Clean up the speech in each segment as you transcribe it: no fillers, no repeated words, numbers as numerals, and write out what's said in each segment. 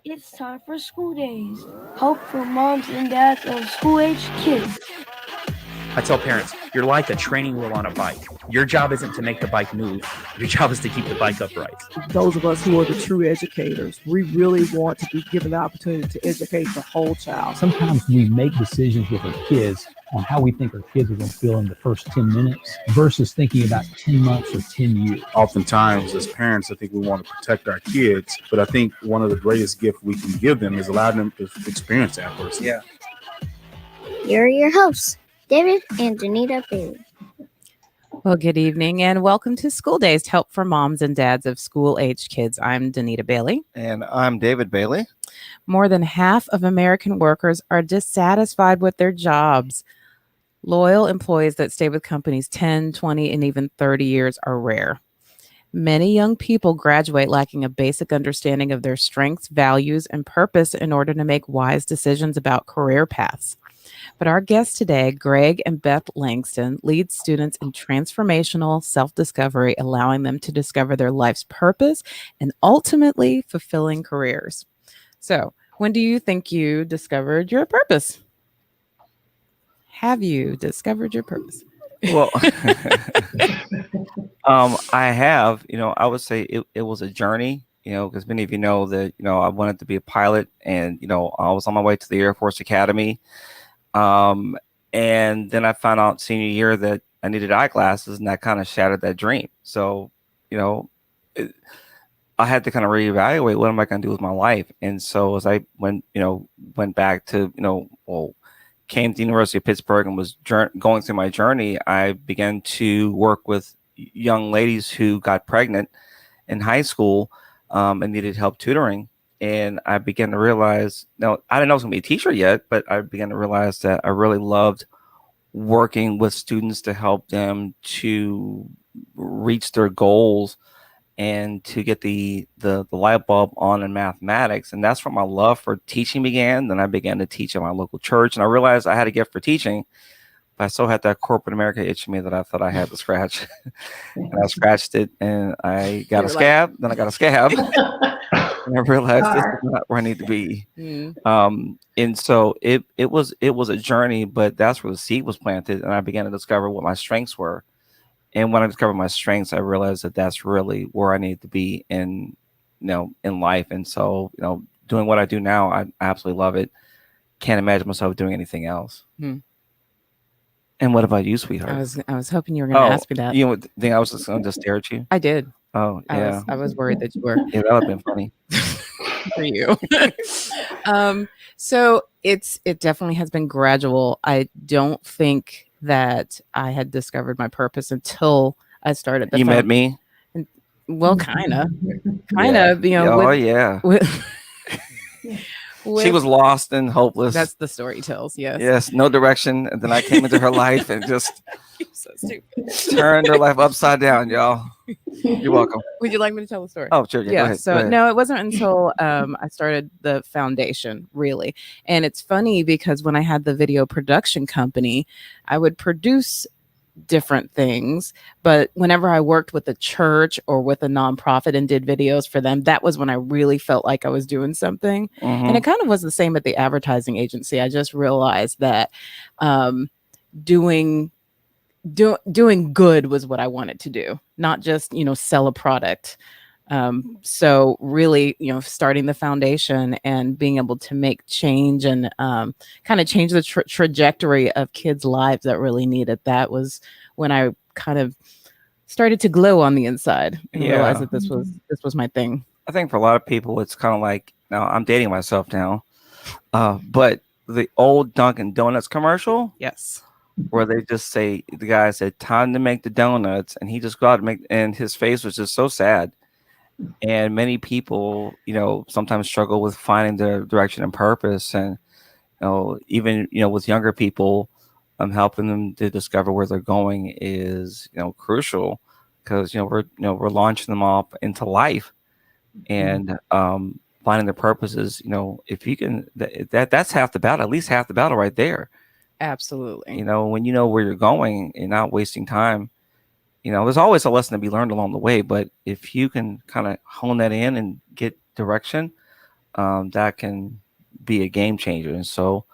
It's time for school days. Hope for moms and dads of school-aged kids. I tell parents, you're like a training wheel on a bike. Your job isn't to make the bike move. Your job is to keep the bike upright. Those of us who are the true educators, we really want to be given the opportunity to educate the whole child. Sometimes we make decisions with our kids on how we think our kids are going to feel in the first 10 minutes versus thinking about 10 months or 10 years. Oftentimes, as parents, I think we want to protect our kids, but I think one of the greatest gifts we can give them is allow them to experience that person. Yeah. Here are your hosts, David and Danita Bailey. Well, good evening and welcome to School Days to Help for Moms and Dads of School-Aged Kids. I'm Danita Bailey. And I'm David Bailey. More than half of American workers are dissatisfied with their jobs. Loyal employees that stay with companies 10, 20, and even 30 years are rare. Many young people graduate lacking a basic understanding of their strengths, values, and purpose in order to make wise decisions about career paths. But our guests today, Greg and Beth Langston, lead students in transformational self-discovery, allowing them to discover their life's purpose and ultimately fulfilling careers. So, when do you think you discovered your purpose? Have you discovered your purpose? Well, I have, I would say it was a journey, because many of you know that, I wanted to be a pilot and, I was on my way to the Air Force Academy. And then I found out senior year that I needed eyeglasses, and that kind of shattered that dream. So, I had to kind of reevaluate what am I going to do with my life. And so as I went back to, came to the University of Pittsburgh and was going through my journey, I began to work with young ladies who got pregnant in high school and needed help tutoring. And I began to realize, I didn't know I was going to be a teacher yet, but I began to realize that I really loved working with students to help them to reach their goals and to get the light bulb on in mathematics. And that's where my love for teaching began. Then I began to teach at my local church, and I realized I had a gift for teaching, but I still had that corporate America itch in me that I thought I had to scratch. And I scratched it, and I got a scab. Then I got a scab. And I realized this is not where I need to be. And so it was a journey, but that's where the seed was planted, and I began to discover what my strengths were. And when I discovered my strengths, I realized that that's really where I need to be in life. And so, doing what I do now, I absolutely love it. Can't imagine myself doing anything else. And what about you, sweetheart? I was hoping you were going to ask me that. You think I was just going to stare at you? I did. Oh, yeah. I was worried that you were. Yeah, that would have been funny. For you. So it definitely has been gradual. I don't think that I had discovered my purpose until I started. You met me? Well, kind of. She was lost and hopeless. That's the story tells. Yes. Yes. No direction. And then I came into her life and just so stupid. Turned her life upside down, y'all. You're welcome. Would you like me to tell the story? Oh, sure. Yeah. Go ahead, So no, it wasn't until I started the foundation, really. And it's funny because when I had the video production company, I would produce different things, but whenever I worked with a church or with a nonprofit and did videos for them, that was when I really felt like I was doing something. And it kind of was the same at the advertising agency. I just realized that doing good was what I wanted to do, not just sell a product. So really, starting the foundation and being able to make change and kind of change the trajectory of kids' lives that really need it. That was when I kind of started to glow on the inside and realized that this was my thing. I think for a lot of people, it's kind of like, now I'm dating myself now, but the old Dunkin' Donuts commercial. Yes. Where they just say, the guy said, time to make the donuts. And he just got to make, and his face was just so sad. And many people, sometimes struggle with finding their direction and purpose. And, even, with younger people, helping them to discover where they're going is, crucial because, we're launching them off into life and, finding their purposes, if you can, that's half the battle, at least half the battle right there. Absolutely. When you know where you're going and not wasting time, there's always a lesson to be learned along the way. But if you can kind of hone that in and get direction, that can be a game changer. And so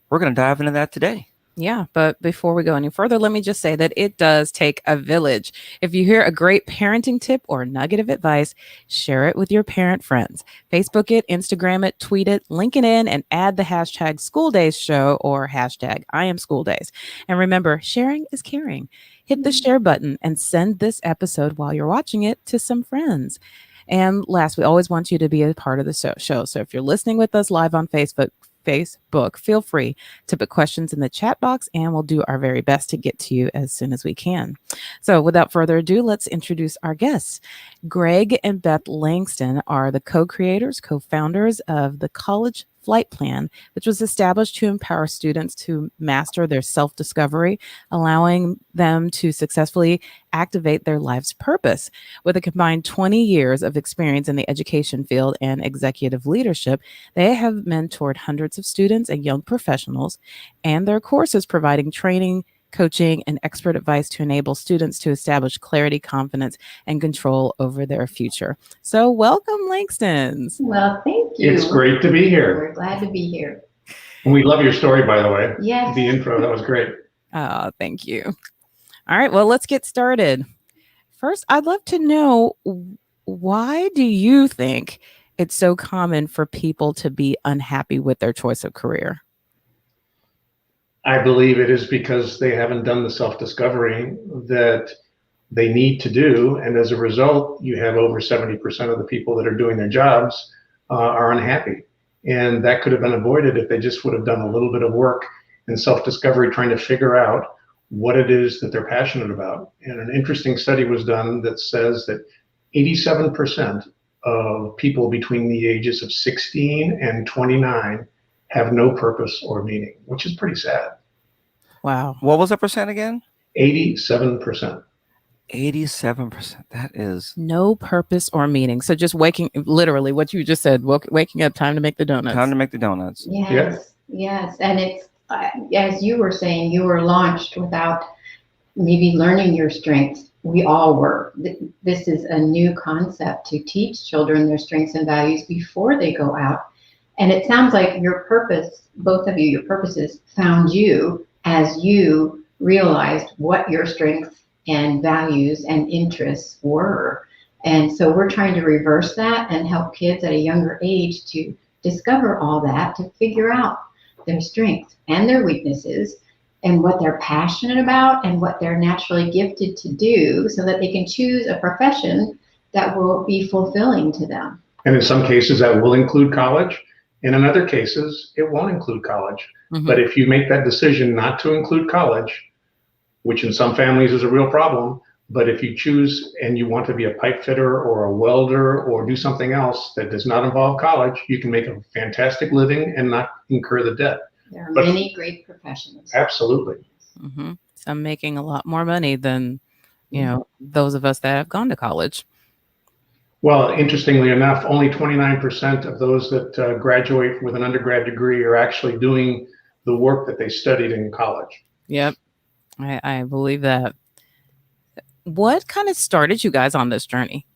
we're going to dive into that today. Yeah, but before we go any further, let me just say that it does take a village. If you hear a great parenting tip or nugget of advice, share it with your parent friends. Facebook it, Instagram it, tweet it, link it in, and add the hashtag School Days Show or hashtag I am School Days. And remember, sharing is caring. Hit the share button and send this episode while you're watching it to some friends. And last, we always want you to be a part of the show. So if you're listening with us live on Facebook, feel free to put questions in the chat box and we'll do our very best to get to you as soon as we can. So without further ado, let's introduce our guests. Greg and Beth Langston are the co-founders of the College Flight Plan, which was established to empower students to master their self-discovery, allowing them to successfully activate their life's purpose. With a combined 20 years of experience in the education field and executive leadership, they have mentored hundreds of students and young professionals, and their courses providing training, coaching, and expert advice to enable students to establish clarity, confidence, and control over their future. So welcome, Langstons. Well, thank you. It's great to be here. We're glad to be here. And we love your story, by the way. Yes. The intro, that was great. Oh, thank you. All right, well, let's get started. First, I'd love to know, why do you think it's so common for people to be unhappy with their choice of career? I believe it is because they haven't done the self-discovery that they need to do. And as a result, you have over 70% of the people that are doing their jobs are unhappy. And that could have been avoided if they just would have done a little bit of work in self-discovery, trying to figure out what it is that they're passionate about. And an interesting study was done that says that 87% of people between the ages of 16 and 29 have no purpose or meaning, which is pretty sad. Wow. What was the percent again? 87%. 87%. That is no purpose or meaning. So just literally what you just said, waking up, time to make the donuts. Time to make the donuts. Yes, yes. And it's, as you were saying, you were launched without maybe learning your strengths. We all were. This is a new concept to teach children their strengths and values before they go out. And it sounds like your purpose, both of you, your purposes found you as you realized what your strengths and values and interests were. And so we're trying to reverse that and help kids at a younger age to discover all that, to figure out their strengths and their weaknesses and what they're passionate about and what they're naturally gifted to do, so that they can choose a profession that will be fulfilling to them. And in some cases that will include college. And in other cases, it won't include college. Mm-hmm. But if you make that decision not to include college, which in some families is a real problem, but if you choose and you want to be a pipe fitter or a welder or do something else that does not involve college, you can make a fantastic living and not incur the debt. There are many great professions. Absolutely. Mm-hmm. Some making a lot more money than, those of us that have gone to college. Well, interestingly enough, only 29% of those that graduate with an undergrad degree are actually doing the work that they studied in college. Yep, I believe that. What kind of started you guys on this journey?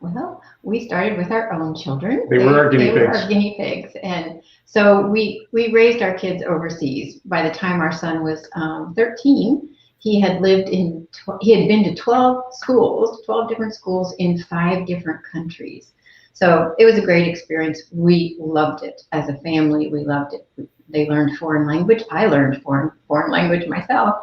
Well, we started with our own children. They were our guinea pigs. They were our guinea pigs. And so we raised our kids overseas. By the time our son was 13, he had been to 12 different schools in 5 different countries. So it was a great experience. We loved it as a family. We loved it. They learned foreign language. I learned foreign language myself.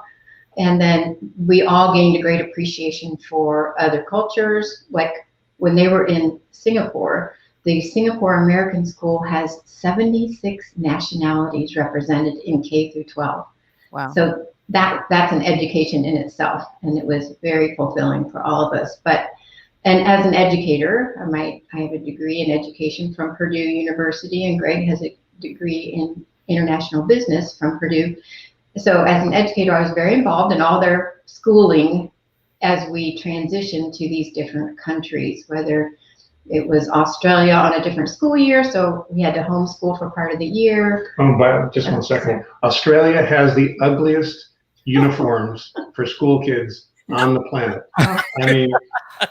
And then we all gained a great appreciation for other cultures. Like when they were in Singapore, the Singapore American School has 76 nationalities represented in K through 12. Wow. So that's an education in itself, and it was very fulfilling for all of us. And as an educator, I have a degree in education from Purdue University, and Greg has a degree in international business from Purdue. So as an educator, I was very involved in all their schooling as we transitioned to these different countries, whether it was Australia on a different school year, so we had to homeschool for part of the year. But just one second. Australia has the ugliest uniforms for school kids on the planet. I mean,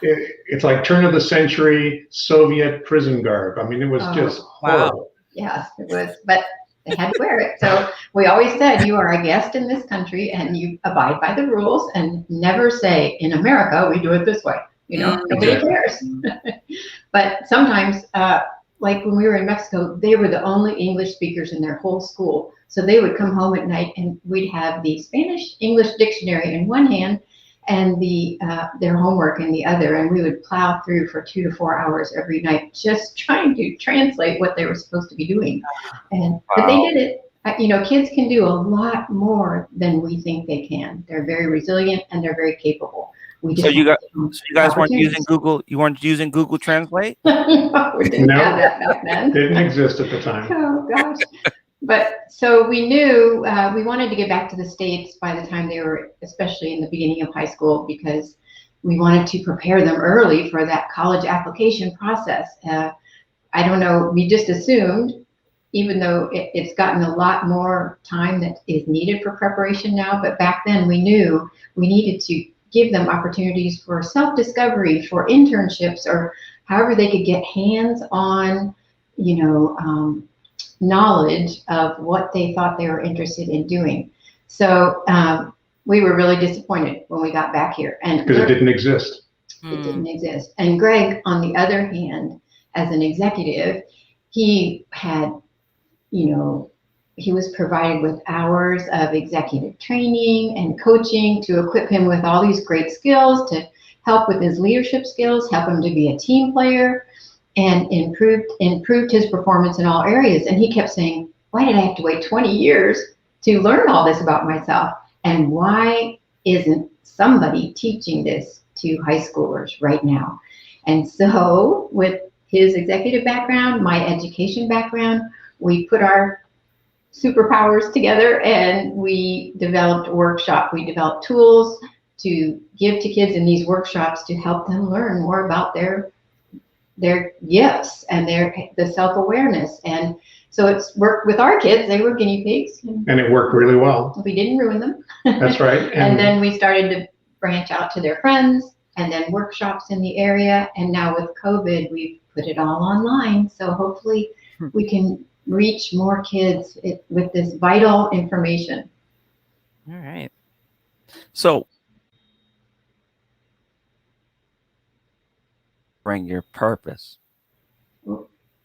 it's like turn of the century Soviet prison garb. I mean, it was just horrible. Yes, it was, but they had to wear it. So we always said, you are a guest in this country and you abide by the rules and never say, in America, we do it this way. You know, nobody cares. But sometimes, like when we were in Mexico, they were the only English speakers in their whole school. So they would come home at night and we'd have the Spanish-English dictionary in one hand and their homework in the other. And we would plow through for 2 to 4 hours every night, just trying to translate what they were supposed to be doing. But they did it. You know, kids can do a lot more than we think they can. They're very resilient and they're very capable. So you guys weren't using Google? You weren't using Google Translate? No, we didn't have that back then. Didn't exist at the time. Oh gosh. But so we knew we wanted to get back to the States by the time they were, especially in the beginning of high school, because we wanted to prepare them early for that college application process. I don't know, we just assumed, even though it's gotten a lot more time that is needed for preparation now, but back then we knew we needed to give them opportunities for self-discovery, for internships, or however they could get hands-on, you know, knowledge of what they thought they were interested in doing. So we were really disappointed when we got back here. And because it didn't exist. It didn't exist. And Greg, on the other hand, as an executive, he had, you know, he was provided with hours of executive training and coaching to equip him with all these great skills to help with his leadership skills, help him to be a team player, and improved his performance in all areas. And he kept saying, why did I have to wait 20 years to learn all this about myself? And why isn't somebody teaching this to high schoolers right now? And so with his executive background, my education background, we put our superpowers together and we developed a workshop. We developed tools to give to kids in these workshops to help them learn more about their gifts and the self-awareness. And so it's worked with our kids. They were guinea pigs. And it worked really well. We didn't ruin them. That's right. And then we started to branch out to their friends and then workshops in the area. And now with COVID, we've put it all online. So hopefully we can reach more kids with this vital information. All right. So bring your purpose.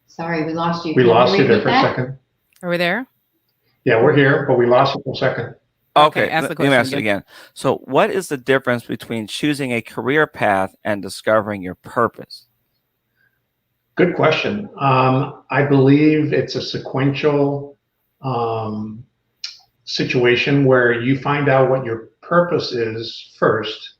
Sorry, we lost you. We lost you there for a second. Are we there? Yeah, we're here, but we lost you for a second. Okay, ask the let me question ask it again. So what is the difference between choosing a career path and discovering your purpose? Good question. I believe it's a sequential situation where you find out what your purpose is first,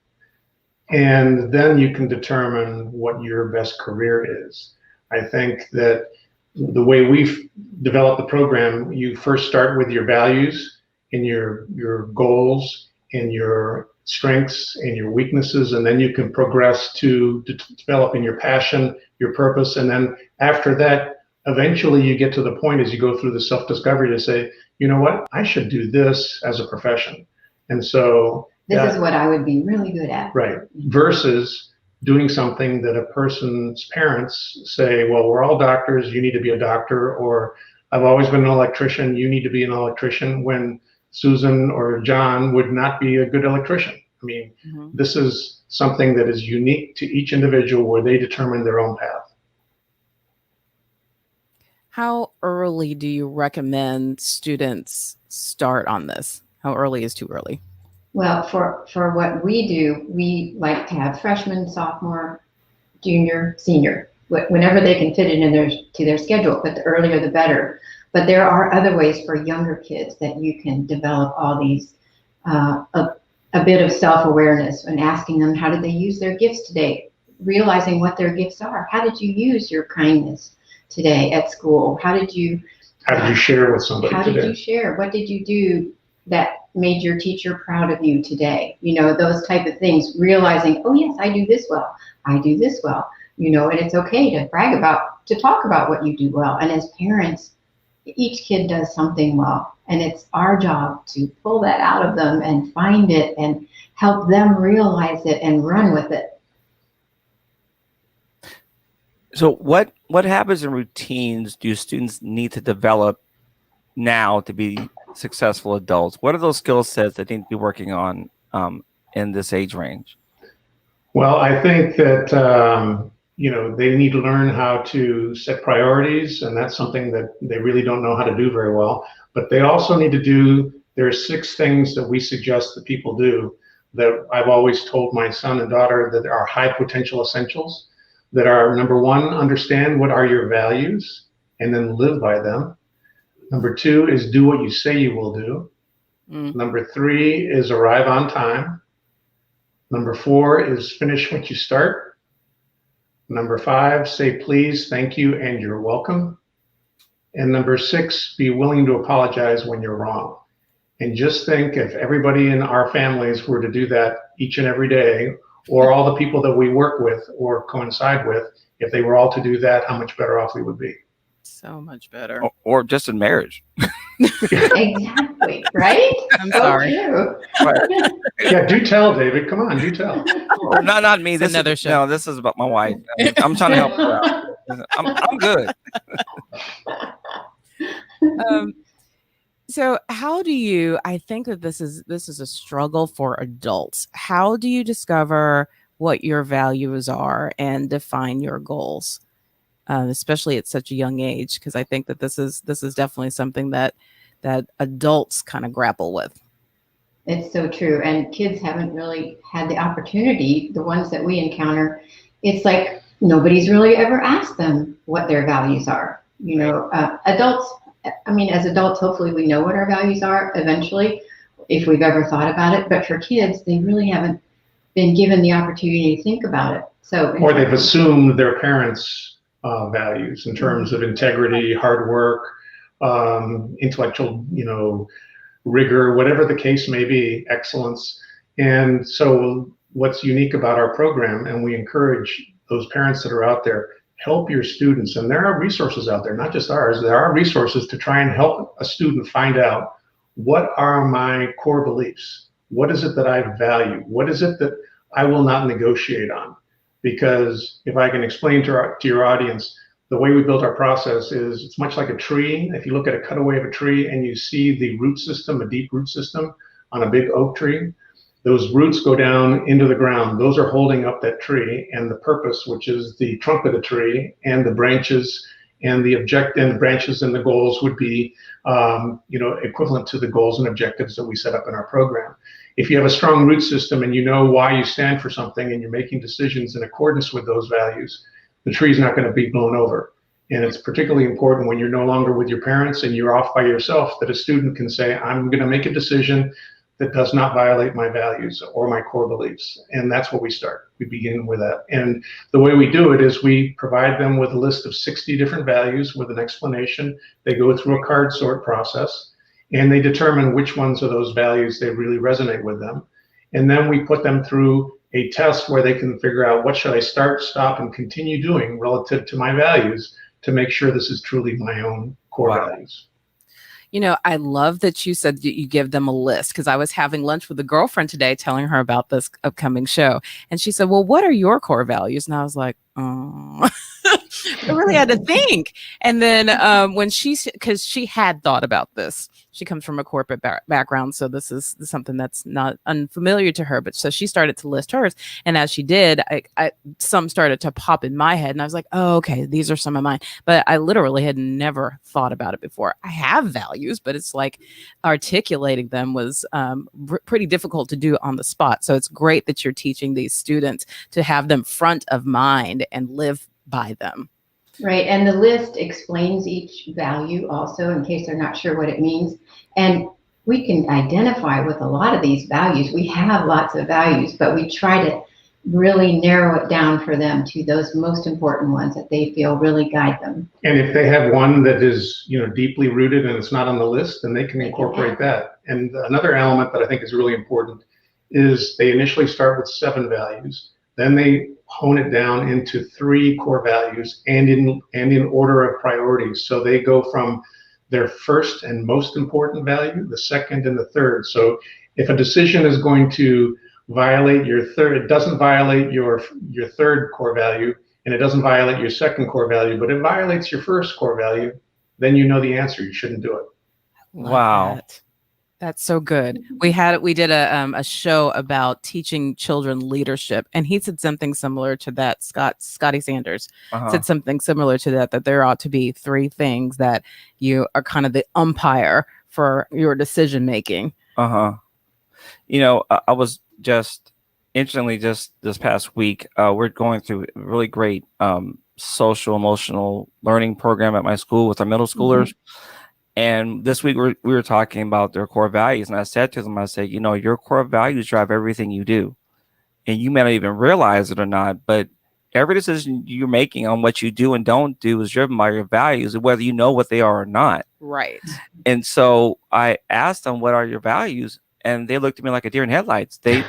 and then you can determine what your best career is. I think that the way we've developed the program, you first start with your values and your goals and your strengths and your weaknesses, and then you can progress to developing your passion, your purpose, and then after that, eventually you get to the point as you go through the self-discovery to say, you know what, I should do this as a profession. And so this is what I would be really good at. Right. Versus doing something that a person's parents say, well, we're all doctors, you need to be a doctor, or I've always been an electrician, you need to be an electrician, when Susan or John would not be a good electrician. I mean, this is something that is unique to each individual where they determine their own path. How early do you recommend students start on this? How early is too early? Well, for what we do, we like to have freshman, sophomore, junior, senior, whenever they can fit it in their schedule, but the earlier the better. But there are other ways for younger kids that you can develop all these, a bit of self-awareness and asking them, how did they use their gifts today? Realizing what their gifts are. How did you use your kindness today at school? How did you share with somebody today? How did you share? What did you do that made your teacher proud of you today? You know, those type of things, realizing, oh yes, I do this well. I do this well, you know, and it's okay to talk about what you do well. And as parents, each kid does something well, and it's our job to pull that out of them and find it and help them realize it and run with it. So what habits and routines do students need to develop now to be successful adults? What are those skill sets that they need to be working on in this age range? Well, I think that they need to learn how to set priorities, and that's something that they really don't know how to do very well. But they also need to do, there are 6 things that we suggest that people do that I've always told my son and daughter that are high potential essentials, that are, number 1, understand what are your values and then live by them. Number 2 is do what you say you will do. Number 3 is arrive on time. Number 4 is finish what you start. Number 5, say please, thank you, and you're welcome. And number 6, be willing to apologize when you're wrong. And just think, if everybody in our families were to do that each and every day, or all the people that we work with or coincide with, if they were all to do that, how much better off we would be. So much better. Or just in marriage. Exactly, right? I'm sorry. Yeah, do tell, David. Come on, do tell. Not me. This another is, show. No, this is about my wife. I'm trying to help her out. I'm good. So how do you, I think that this is a struggle for adults. How do you discover what your values are and define your goals? Especially at such a young age, because I think that this is definitely something that adults kind of grapple with. It's so true. And kids haven't really had the opportunity, the ones that we encounter, it's like nobody's really ever asked them what their values are. Adults, as adults, hopefully we know what our values are eventually, if we've ever thought about it. But for kids, they really haven't been given the opportunity to think about it. Or they've assumed their parents' values in terms of integrity, hard work, intellectual, rigor, whatever the case may be, excellence. And so what's unique about our program, and we encourage those parents that are out there, help your students. And there are resources out there, not just ours, there are resources to try and help a student find out, what are my core beliefs? What is it that I value? What is it that I will not negotiate on? Because if I can explain to your audience, the way we built our process is it's much like a tree. If you look at a cutaway of a tree and you see the root system, a deep root system on a big oak tree, those roots go down into the ground. Those are holding up that tree, and the purpose, which is the trunk of the tree, and the branches and the branches and the goals would be equivalent to the goals and objectives that we set up in our program. If you have a strong root system and you know why you stand for something and you're making decisions in accordance with those values, the tree's not going to be blown over. And it's particularly important when you're no longer with your parents and you're off by yourself, that a student can say, I'm going to make a decision that does not violate my values or my core beliefs. And that's what we start. We begin with that. And the way we do it is we provide them with a list of 60 different values with an explanation. They go through a card sort process, and they determine which ones of those values they really resonate with them. And then we put them through a test where they can figure out, what should I start, stop, and continue doing relative to my values to make sure this is truly my own core values. I love that you said that you give them a list, because I was having lunch with a girlfriend today telling her about this upcoming show. And she said, well, what are your core values? And I was like, oh, I really had to think. And then because she had thought about this, she comes from a corporate background. So this is something that's not unfamiliar to her. But so she started to list hers. And as she did, some started to pop in my head. And I was like, oh, okay, these are some of mine. But I literally had never thought about it before. I have values, but it's like articulating them was pretty difficult to do on the spot. So it's great that you're teaching these students to have them front of mind and live by them. Right, and the list explains each value also in case they're not sure what it means. And we can identify with a lot of these values. We have lots of values, but we try to really narrow it down for them to those most important ones that they feel really guide them. And if they have one that is, deeply rooted and it's not on the list, then they can incorporate that. And another element that I think is really important is they initially start with 7 values, then they hone it down into 3 core values and in order of priorities. So they go from their first and most important value, the second and the third. So if a decision is going to violate your third, it doesn't violate your third core value, and it doesn't violate your second core value, but it violates your first core value, then you know the answer. You shouldn't do it. Love Wow. that. That's so good. We did a show about teaching children leadership, and he said something similar to that. Scotty Sanders said something similar to that there ought to be 3 things that you are kind of the umpire for your decision making. You know, I was just interestingly just this past week, we're going through a really great social emotional learning program at my school with our middle schoolers. And this week we were talking about their core values, and I said to them, I said, you know, your core values drive everything you do, and you may not even realize it or not, but every decision you're making on what you do and don't do is driven by your values, whether you know what they are or not. Right. And so I asked them, what are your values? And they looked at me like a deer in headlights. They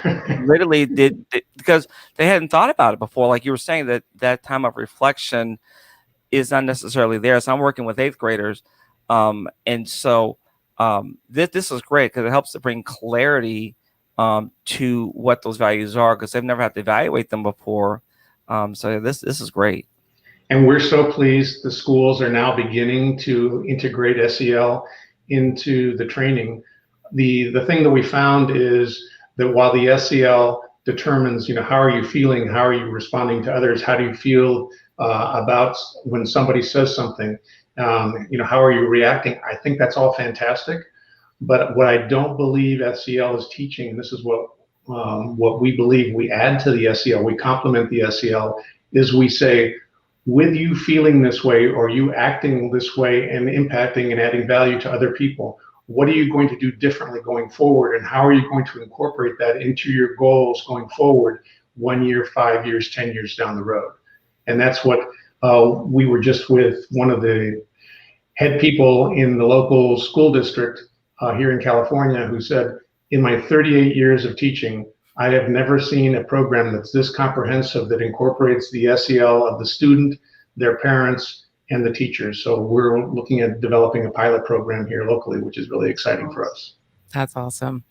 literally did, because they hadn't thought about it before. Like you were saying, that time of reflection is not necessarily there. So I'm working with 8th graders. And so this is great because it helps to bring clarity to what those values are, because they've never had to evaluate them before. So this is great. And we're so pleased the schools are now beginning to integrate SEL into the training. The thing that we found is that while the SEL determines, you know, how are you feeling, how are you responding to others, how do you feel about when somebody says something, you know, how are you reacting? I think that's all fantastic. But what I don't believe SEL is teaching, and this is what we believe we add to the SEL, we complement the SEL, is we say, with you feeling this way or you acting this way and impacting and adding value to other people, what are you going to do differently going forward, and how are you going to incorporate that into your goals going forward 1 year, 5 years, 10 years down the road? And that's what we were just with one of the head people in the local school district here in California, who said, in my 38 years of teaching, I have never seen a program that's this comprehensive that incorporates the SEL of the student, their parents, and the teachers. So we're looking at developing a pilot program here locally, which is really exciting for us. That's awesome.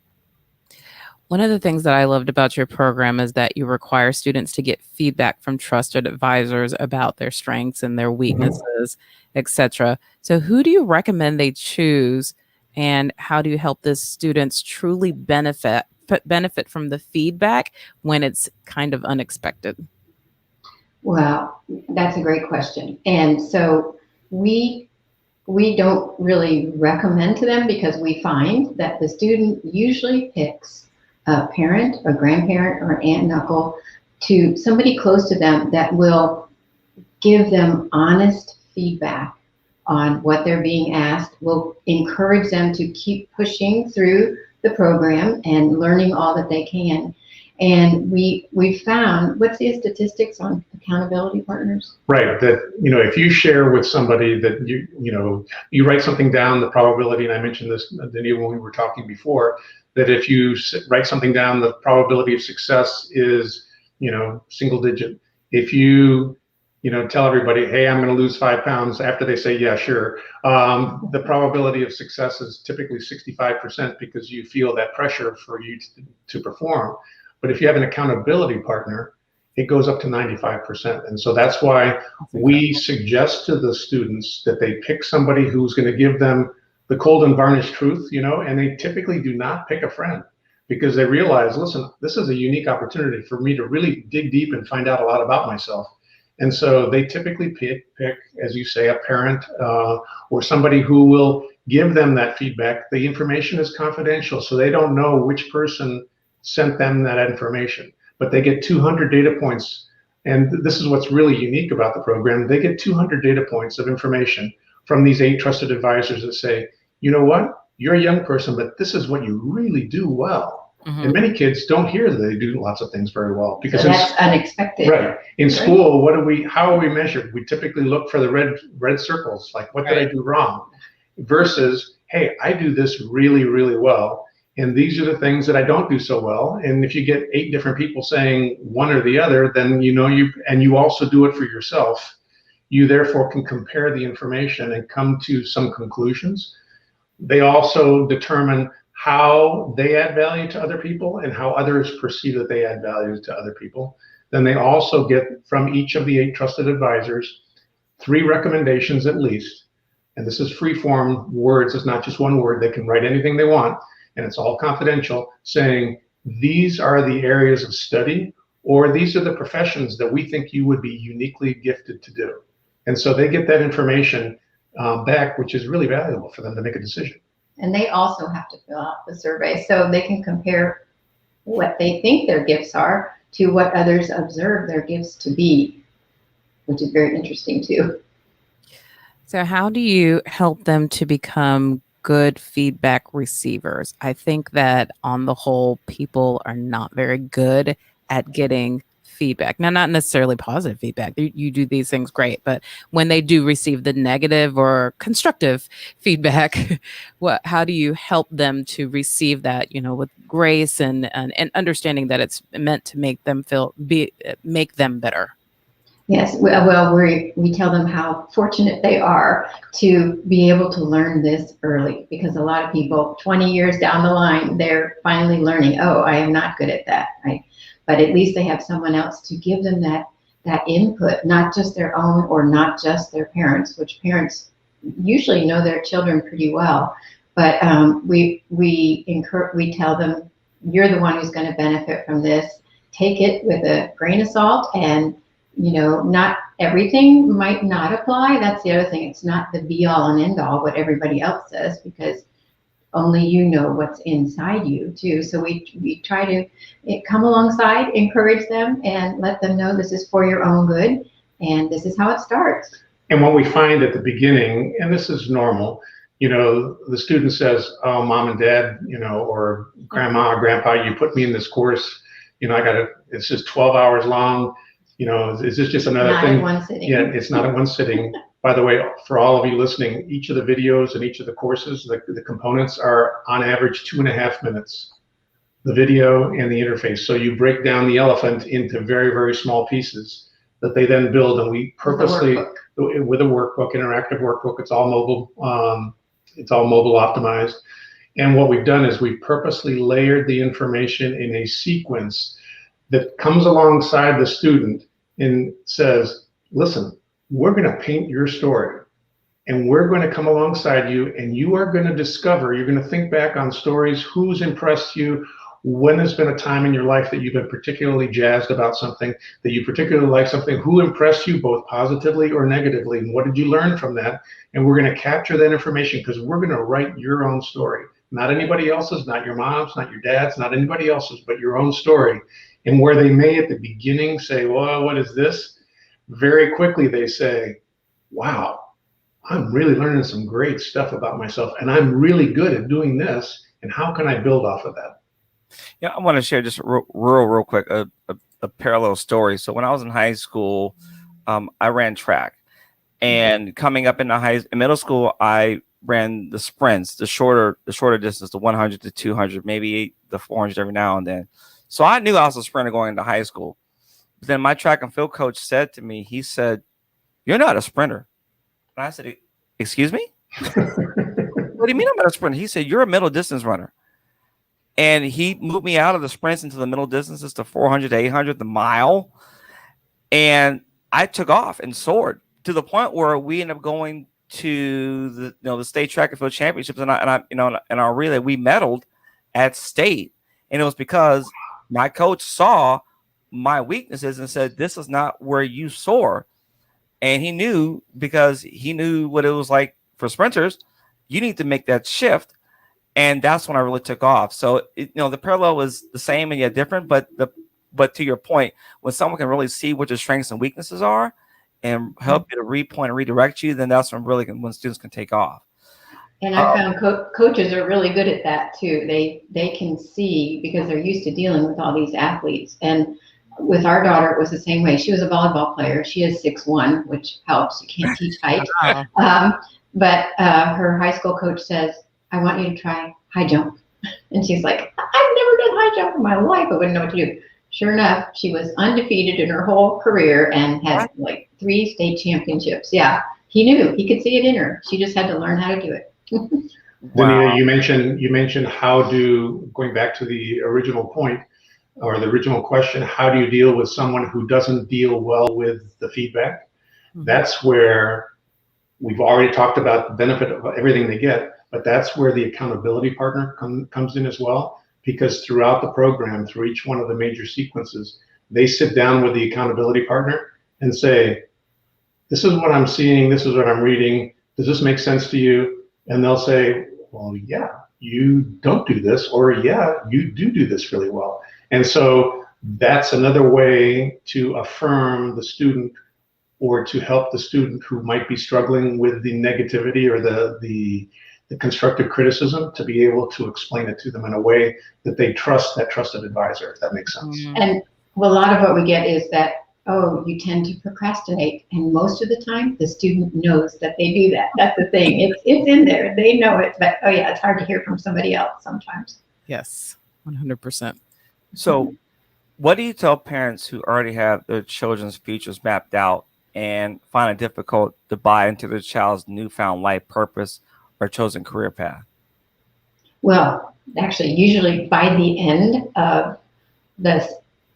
One of the things that I loved about your program is that you require students to get feedback from trusted advisors about their strengths and their weaknesses, etc. So who do you recommend they choose, and how do you help the students truly benefit from the feedback when it's kind of unexpected? Well, that's a great question. And so we don't really recommend to them, because we find that the student usually picks a parent, a grandparent, or an aunt and uncle, to somebody close to them that will give them honest feedback on what they're being asked, will encourage them to keep pushing through the program and learning all that they can. And we found, what's the statistics on accountability partners? Right, that, you know, if you share with somebody that you write something down, the probability, and I mentioned this, Denise, when we were talking before, that if you write something down, the probability of success is, single digit. If you tell everybody, hey, I'm going to lose 5 pounds, after they say, yeah, sure, the probability of success is typically 65%, because you feel that pressure for you to perform. But if you have an accountability partner, it goes up to 95%. And so that's why we suggest to the students that they pick somebody who's going to give them the cold and varnished truth, and they typically do not pick a friend, because they realize, listen, this is a unique opportunity for me to really dig deep and find out a lot about myself. And so they typically pick, as you say, a parent or somebody who will give them that feedback. The information is confidential, so they don't know which person sent them that information, but they get 200 data points. And this is what's really unique about the program. They get 200 data points of information from these 8 trusted advisors that say, you know what, you're a young person, but this is what you really do well. Mm-hmm. And many kids don't hear that they do lots of things very well, because so that's unexpected. Right. In school, how are we measured? We typically look for the red circles, like what did I do wrong? Versus, hey, I do this really, really well, and these are the things that I don't do so well. And if you get 8 different people saying one or the other, then you also do it for yourself. You therefore can compare the information and come to some conclusions. They also determine how they add value to other people and how others perceive that they add value to other people. Then they also get from each of the 8 trusted advisors 3 recommendations at least. And this is free form words. It's not just one word. They can write anything they want, and it's all confidential, saying these are the areas of study, or these are the professions that we think you would be uniquely gifted to do. And so they get that information back, which is really valuable for them to make a decision. And they also have to fill out the survey so they can compare what they think their gifts are to what others observe their gifts to be, which is very interesting too. So how do you help them to become good feedback receivers? I think that on the whole, people are not very good at getting feedback. Now, not necessarily positive feedback. You do these things great, but when they do receive the negative or constructive feedback, how do you help them to receive that, with grace and understanding that it's meant to make them make them better? Yes, well, we tell them how fortunate they are to be able to learn this early, because a lot of people 20 years down the line, they're finally learning, oh, I am not good at that. But at least they have someone else to give them that input, not just their own or not just their parents, which parents usually know their children pretty well. But we tell them, you're the one who's going to benefit from this. Take it with a grain of salt, and not everything might not apply. That's the other thing. It's not the be all and end all what everybody else says, because only you know what's inside you too. So we try to come alongside, encourage them, and let them know this is for your own good, and this is how it starts. And what we find at the beginning, and this is normal, the student says, oh, mom and dad, or grandma or grandpa, you put me in this course, it's just 12 hours long. Is this just another not thing? In one sitting. Yeah, it's not in one sitting. By the way, for all of you listening, each of the videos and each of the courses, the components are on average 2.5 minutes, the video and the interface. So you break down the elephant into very, very small pieces that they then build. And we purposely, with a workbook, interactive workbook, it's all mobile optimized. And what we've done is we've purposely layered the information in a sequence that comes alongside the student and says, listen, we're going to paint your story, and we're going to come alongside you, and you are going to discover, you're going to think back on stories, who's impressed you, when there's been a time in your life that you've been particularly jazzed about something, that you particularly like something, who impressed you both positively or negatively, and what did you learn from that? And we're going to capture that information, because we're going to write your own story, not anybody else's, not your mom's, not your dad's, not anybody else's, but your own story. And where they may at the beginning say, well, what is this? Very quickly they say, wow, I'm really learning some great stuff about myself, and I'm really good at doing this, and how can I build off of that? Yeah, I want to share just real quick a parallel story. So when I was in high school, I ran track, and coming up in middle school, I ran the sprints, the shorter distance, the 100 to 200, maybe the 400 every now and then. So I knew I was a sprinter going into high school. But then my track and field coach said to me, he said, "You're not a sprinter." And I said, "Excuse me? What do you mean I'm not a sprinter?" He said, "You're a middle distance runner." And he moved me out of the sprints into the middle distances, to 400 to 800, the mile. And I took off and soared to the point where we ended up going to the state track and field championships. And our relay, we medaled at state. And it was because my coach saw my weaknesses and said, this is not where you soar. And he knew, because he knew what it was like for sprinters, you need to make that shift. And that's when I really took off. So, the parallel was the same and yet different, but to your point, when someone can really see what your strengths and weaknesses are and help you to repoint and redirect you, then that's when students can take off. And I found coaches are really good at that too. They can see, because they're used to dealing with all these athletes. And with our daughter, it was the same way. She was a volleyball player. She is 6'1", which helps. You can't teach height. But her high school coach says, "I want you to try high jump." And she's like, "I've never done high jump in my life. I wouldn't know what to do." Sure enough, she was undefeated in her whole career and had like 3 state championships. Yeah, he knew. He could see it in her. She just had to learn how to do it. Danita, you mentioned going back to the original point or the original question, how do you deal with someone who doesn't deal well with the feedback? That's where we've already talked about the benefit of everything they get, but that's where the accountability partner comes in as well, because throughout the program, through each one of the major sequences, they sit down with the accountability partner and say, this is what I'm seeing, this is what I'm reading, does this make sense to you? And they'll say, well, yeah, you don't do this, or yeah, you do this really well. And so that's another way to affirm the student or to help the student who might be struggling with the negativity or the constructive criticism, to be able to explain it to them in a way that they trust that trusted advisor, if that makes sense. And well, a lot of what we get is that, oh, you tend to procrastinate. And most of the time, the student knows that they do that. That's the thing. It's in there. They know it. But, oh, yeah, it's hard to hear from somebody else sometimes. Yes, 100%. So what do you tell parents who already have their children's futures mapped out and find it difficult to buy into their child's newfound life purpose or chosen career path? Well, actually, usually by the end of the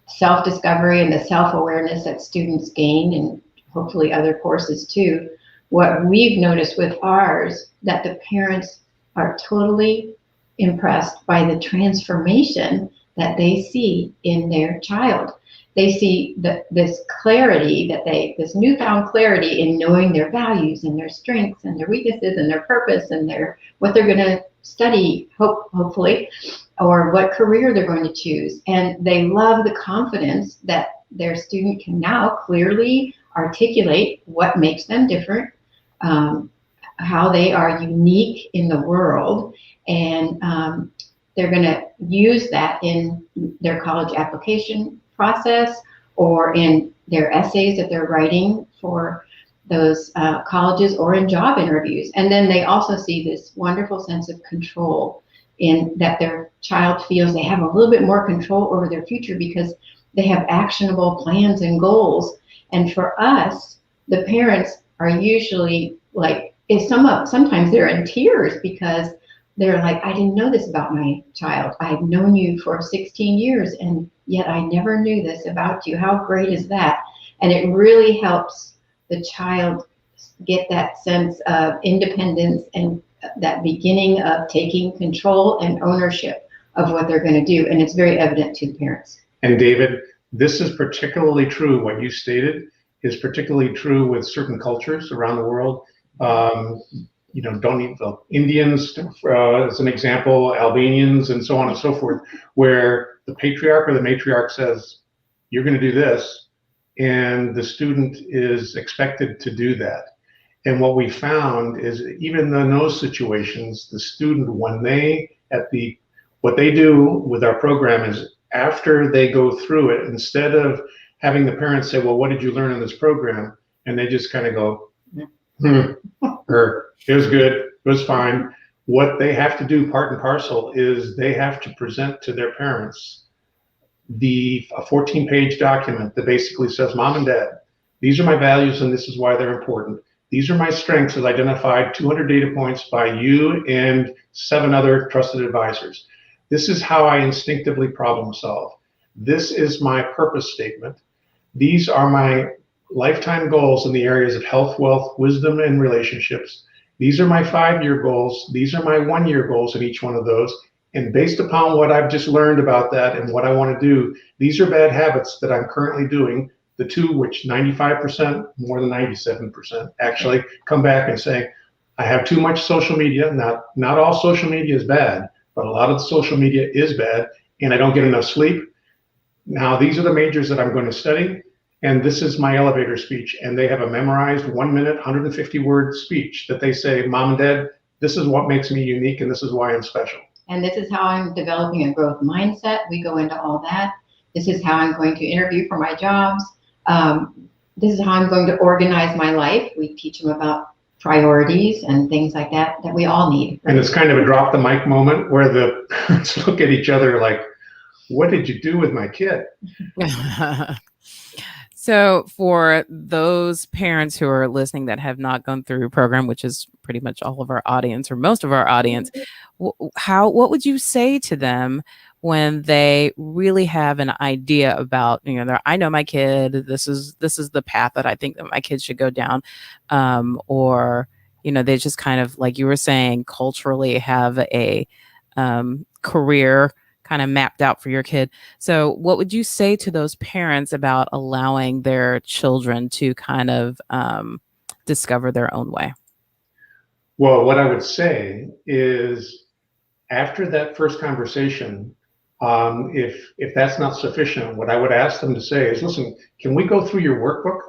self-discovery and the self-awareness that students gain, and hopefully other courses too, what we've noticed with ours, that the parents are totally impressed by the transformation that they see in their child. They see this clarity this newfound clarity in knowing their values and their strengths and their weaknesses and their purpose and what they're going to study, hopefully, or what career they're going to choose. And they love the confidence that their student can now clearly articulate what makes them different, how they are unique in the world, and they're going to use that in their college application process or in their essays that they're writing for those colleges or in job interviews. And then they also see this wonderful sense of control in that their child feels they have a little bit more control over their future because they have actionable plans and goals. And for us, the parents are usually like, sometimes they're in tears because they're like, I didn't know this about my child. I've known you for 16 years and yet I never knew this about you. How great is that? And it really helps the child get that sense of independence and that beginning of taking control and ownership of what they're going to do. And it's very evident to the parents. And David, this is particularly true, what you stated is particularly true with certain cultures around the world. Don't eat the Indians, as an example, Albanians, and so on and so forth, where the patriarch or the matriarch says, you're going to do this, and the student is expected to do that. And what we found is even in those situations, the student, what they do with our program is after they go through it, instead of having the parents say, well, what did you learn in this program? And they just kind of go, or it was good, it was fine. What they have to do, part and parcel, is they have to present to their parents a 14-page document that basically says, Mom and Dad, these are my values and this is why they're important. These are my strengths as identified 200 data points by you and 7 other trusted advisors. This is how I instinctively problem solve. This is my purpose statement. These are my lifetime goals in the areas of health, wealth, wisdom, and relationships. These are my 5-year goals. These are my 1-year goals in each one of those. And based upon what I've just learned about that and what I want to do, these are bad habits that I'm currently doing. The 2, which 95%, more than 97% actually come back and say, I have too much social media. Not all social media is bad, but a lot of the social media is bad, and I don't get enough sleep. Now, these are the majors that I'm going to study. And this is my elevator speech. And they have a memorized 1 minute, 150-word speech that they say, Mom and Dad, this is what makes me unique and this is why I'm special. And this is how I'm developing a growth mindset. We go into all that. This is how I'm going to interview for my jobs. This is how I'm going to organize my life. We teach them about priorities and things like that we all need. Right? And it's kind of a drop the mic moment where the parents look at each other like, what did you do with my kid? So for those parents who are listening that have not gone through a program, which is pretty much all of our audience or most of our audience, what would you say to them when they really have an idea about, I know my kid, this is the path that I think that my kids should go down, or they just kind of, like you were saying, culturally have a career kind of mapped out for your kid. So what would you say to those parents about allowing their children to kind of discover their own way? Well, what I would say is, after that first conversation, if that's not sufficient, what I would ask them to say is, listen, can we go through your workbook?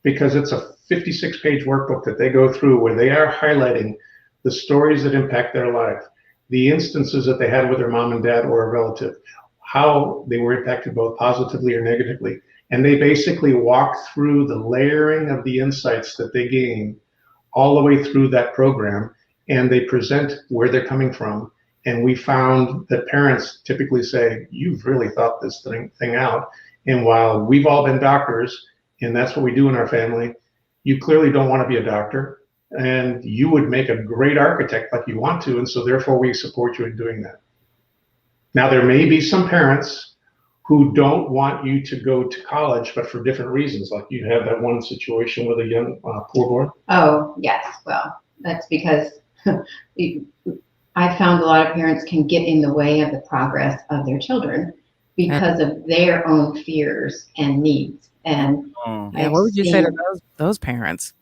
Because it's a 56-page workbook that they go through where they are highlighting the stories that impact their life, the instances that they had with their mom and dad or a relative, how they were impacted both positively or negatively. And they basically walk through the layering of the insights that they gain all the way through that program, and they present where they're coming from. And we found that parents typically say, you've really thought this thing out. And while we've all been doctors, and that's what we do in our family, you clearly don't want to be a doctor, and you would make a great architect like you want to, and so therefore we support you in doing that. Now, there may be some parents who don't want you to go to college, but for different reasons, like you have that one situation with a young poor boy. Oh, yes. Well, that's because I found a lot of parents can get in the way of the progress of their children because of their own fears and needs. And what would you say to those parents?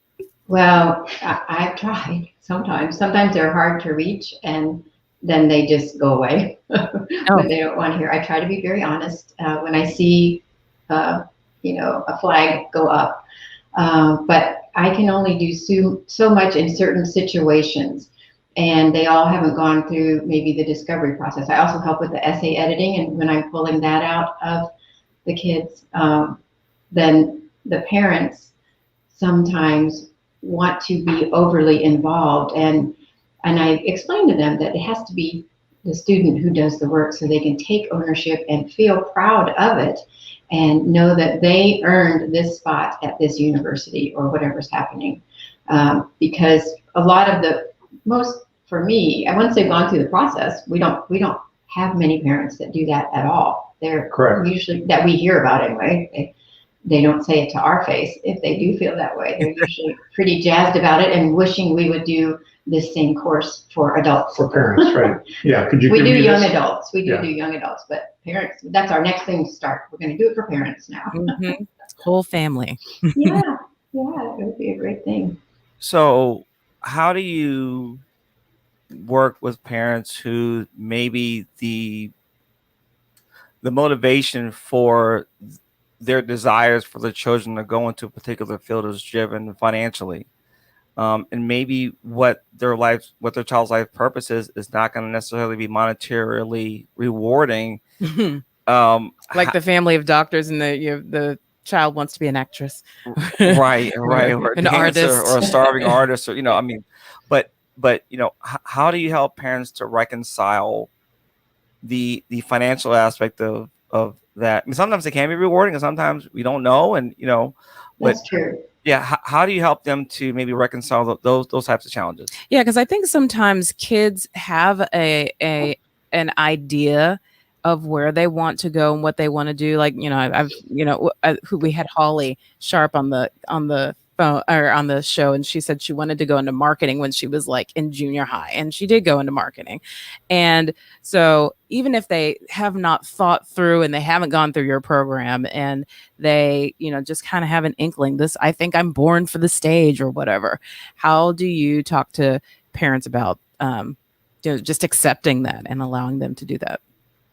Well, I've tried sometimes. Sometimes they're hard to reach, and then they just go away when they don't want to hear. I try to be very honest when I see, a flag go up. But I can only do so much in certain situations, and they all haven't gone through maybe the discovery process. I also help with the essay editing, and when I'm pulling that out of the kids, then the parents sometimes want to be overly involved, and I explain to them that it has to be the student who does the work so they can take ownership and feel proud of it and know that they earned this spot at this university or whatever's happening. Because a lot of for me, I wouldn't say gone through the process, we don't have many parents that do that at all. They're correct. Usually, that we hear about anyway. They don't say it to our face if they do feel that way. They're usually pretty jazzed about it and wishing we would do this same course for adults. For parents, right? Yeah. Could you? We do young adults. We do young adults, but parents, that's our next thing to start. We're going to do it for parents now. Mm-hmm. Whole family. Yeah, it would be a great thing. So how do you work with parents who maybe the motivation for their desires for their children to go into a particular field is driven financially, and maybe what their child's life purpose is not going to necessarily be monetarily rewarding. Like the family of doctors, and the child wants to be an actress, right, or an artist, or a starving artist, or but how do you help parents to reconcile the financial aspect of that? I mean, sometimes it can be rewarding, and sometimes we don't know, and that's true. Yeah, how do you help them to maybe reconcile those types of challenges? Yeah, because I think sometimes kids have an idea of where they want to go and what they want to do. Like, we had Holly Sharp on the phone or on the show, and she said she wanted to go into marketing when she was like in junior high, and she did go into marketing. And so even if they have not thought through and they haven't gone through your program, and they just kind of have an inkling, I think I'm born for the stage or whatever, how do you talk to parents about just accepting that and allowing them to do that?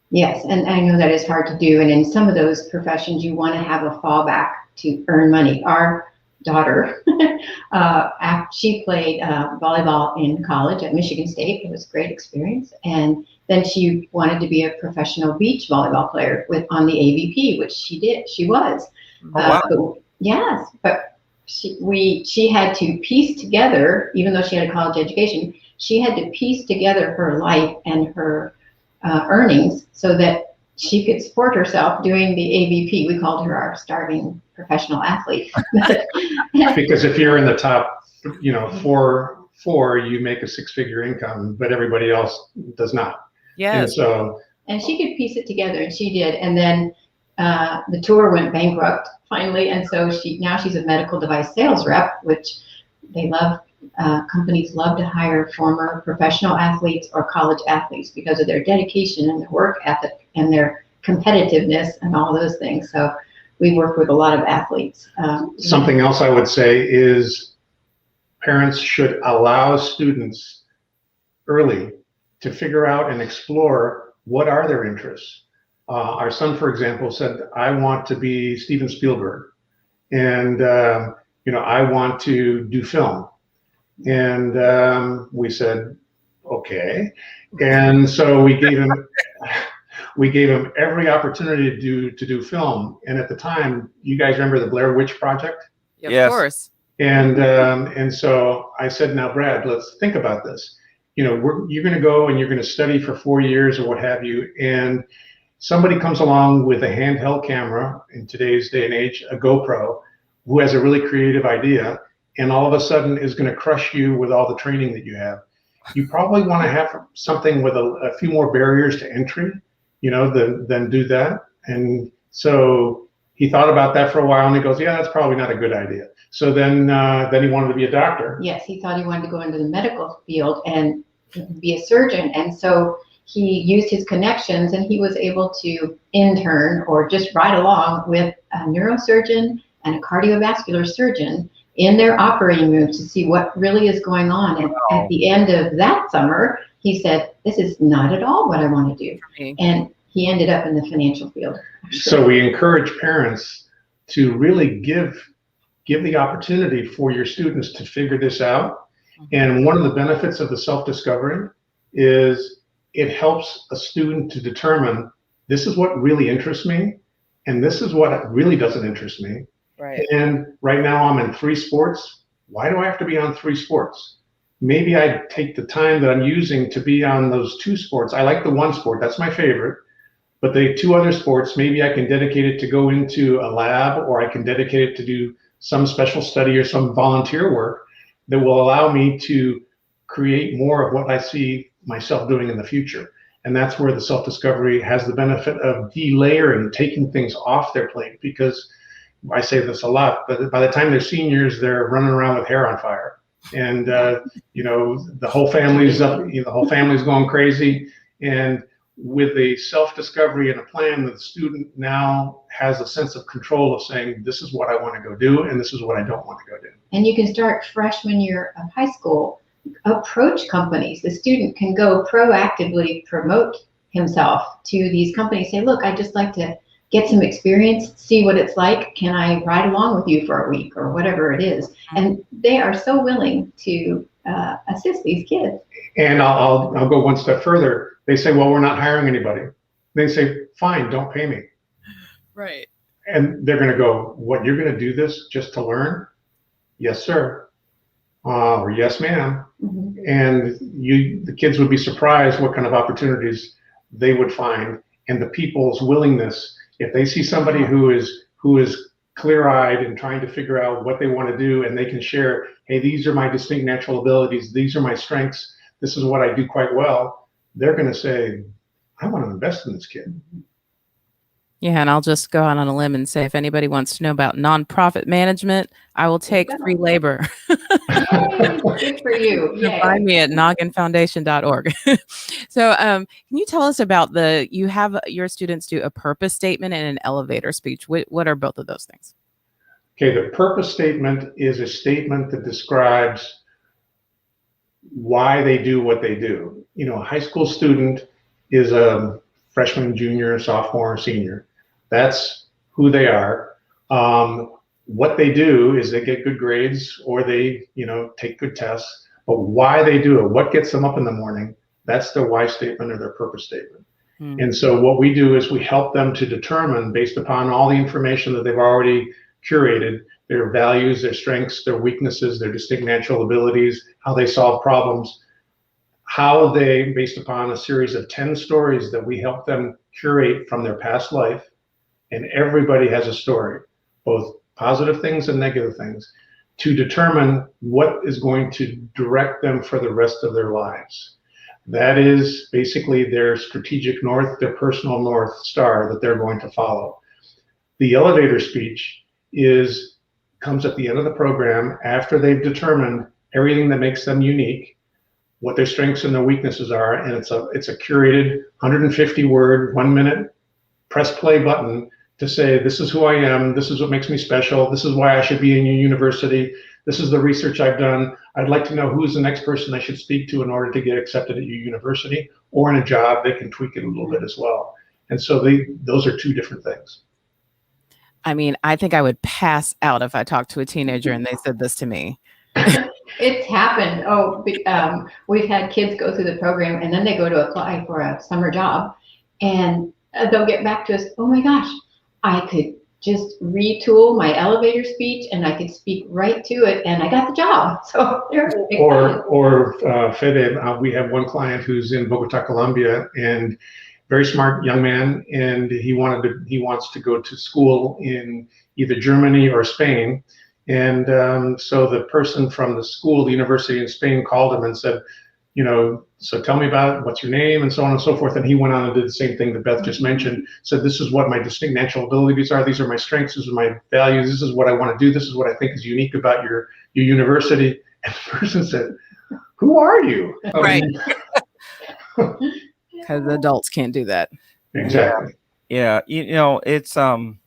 Yes, and I know that is hard to do, and in some of those professions you want to have a fallback to earn money. Our daughter, she played volleyball in college at Michigan State. It was a great experience, and then she wanted to be a professional beach volleyball player on the AVP, which she did. She was. But she had to piece together, even though she had a college education, she had to piece together her life and her earnings so that she could support herself doing the AVP. We called her our starving professional athlete. Because if you're in the top, four, you make a six-figure income, but everybody else does not. And Yes. so, And she could piece it together, and she did. And then the tour went bankrupt finally, and so now she's a medical device sales rep, which they love. Companies love to hire former professional athletes or college athletes because of their dedication and their work ethic and their competitiveness and all those things. So we work with a lot of athletes. something else I would say is parents should allow students early to figure out and explore what are their interests. Our son, for example, said, I want to be Steven Spielberg, and I want to do film. And we said, okay. And so we gave him every opportunity to do film. And at the time, you guys remember the Blair Witch Project? Of course. And so I said, now, Brad, let's think about this. You're going to go and you're going to study for 4 years or what have you. And somebody comes along with a handheld camera in today's day and age, a GoPro, who has a really creative idea, and all of a sudden is going to crush you with all the training that you have. You probably want to have something with a few more barriers to entry, than do that. And so he thought about that for a while, and he goes, yeah, that's probably not a good idea. So then he wanted to be a doctor. Yes, he thought he wanted to go into the medical field and be a surgeon. And so he used his connections, and he was able to intern or just ride along with a neurosurgeon and a cardiovascular surgeon in their operating rooms to see what really is going on. And at the end of that summer, he said, this is not at all what I want to do. And he ended up in the financial field. So we encourage parents to really give the opportunity for your students to figure this out. And one of the benefits of the self-discovery is it helps a student to determine, this is what really interests me, and this is what really doesn't interest me. Right. And right now I'm in 3 sports. Why do I have to be on 3 sports? Maybe I take the time that I'm using to be on those 2 sports. I like the 1 sport, that's my favorite. But the 2 other sports, maybe I can dedicate it to go into a lab, or I can dedicate it to do some special study or some volunteer work that will allow me to create more of what I see myself doing in the future. And that's where the self-discovery has the benefit of delayering, taking things off their plate, because I say this a lot, but by the time they're seniors, they're running around with hair on fire, and the whole family's up, the whole family's going crazy. And with a self-discovery and a plan, the student now has a sense of control of saying, this is what I want to go do, and this is what I don't want to go do. And you can start freshman year of high school, approach companies. The student can go proactively promote himself to these companies, say, look, I'd just like to get some experience, see what it's like. Can I ride along with you for a week or whatever it is? And they are so willing to assist these kids. And I'll go one step further. They say, well, we're not hiring anybody. They say, fine, don't pay me. Right. And they're going to go, what, you're going to do this just to learn? Yes, sir. Or yes, ma'am. Mm-hmm. And the kids would be surprised what kind of opportunities they would find, and the people's willingness. If they see somebody who is clear-eyed and trying to figure out what they want to do, and they can share, hey, these are my distinct natural abilities, these are my strengths, this is what I do quite well, they're going to say, I want to invest in this kid. Yeah, and I'll just go out on a limb and say, if anybody wants to know about nonprofit management, I will take free labor. Good for you. You can find me at nogginfoundation.org. So can you tell us about you have your students do a purpose statement and an elevator speech. What are both of those things? Okay, the purpose statement is a statement that describes why they do what they do. A high school student is a freshman, junior, sophomore, senior. That's who they are. What they do is they get good grades, or they, take good tests. But why they do it, what gets them up in the morning, that's their why statement or their purpose statement. And so what we do is we help them to determine, based upon all the information that they've already curated, their values, their strengths, their weaknesses, their distinct natural abilities, how they solve problems, how they, based upon a series of 10 stories that we help them curate from their past life. And everybody has a story, both positive things and negative things, to determine what is going to direct them for the rest of their lives. That is basically their strategic north, their personal North Star that they're going to follow. The elevator speech comes at the end of the program after they've determined everything that makes them unique, what their strengths and their weaknesses are, and it's a curated 150-word, 1 minute press play button to say, this is who I am, this is what makes me special, this is why I should be in your university, this is the research I've done, I'd like to know who's the next person I should speak to in order to get accepted at your university, or in a job, they can tweak it a little bit as well. And so those are two different things. I mean, I think I would pass out if I talked to a teenager and they said this to me. It's happened. We've had kids go through the program and then they go to apply for a summer job, and they'll get back to us, oh my gosh, I could just retool my elevator speech and I could speak right to it and I got the job. So Fede, we have one client who's in Bogota, Colombia, and very smart young man, and he wants to go to school in either Germany or Spain. And so the person from the school, the university in Spain, called him and said, so tell me about it, what's your name, and so on and so forth. And he went on and did the same thing that Beth just mentioned, said, this is what my distinct natural abilities are, these are my strengths, these are my values, this is what I want to do, this is what I think is unique about your university. And the person said, who are you? Right. Because adults can't do that. Exactly. Yeah, it's I'm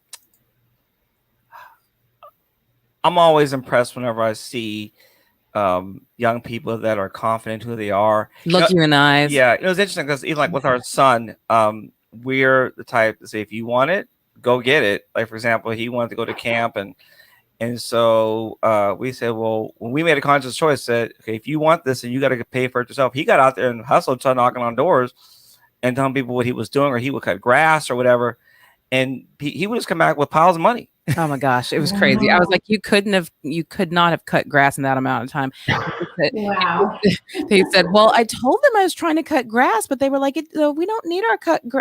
always impressed whenever I see young people that are confident who they are. Look you in the eyes. Yeah, it was interesting because even like with our son, we're the type to say, if you want it, go get it. Like, for example, he wanted to go to camp, and so we said, well, when we made a conscious choice, said, okay, if you want this and you got to pay for it yourself, he got out there and hustled, started knocking on doors and telling people what he was doing, or he would cut grass or whatever, and he would just come back with piles of money. Oh my gosh, it was crazy. I was like, you could not have cut grass in that amount of time. Wow. They said, well, I told them I was trying to cut grass, but they were like, we don't need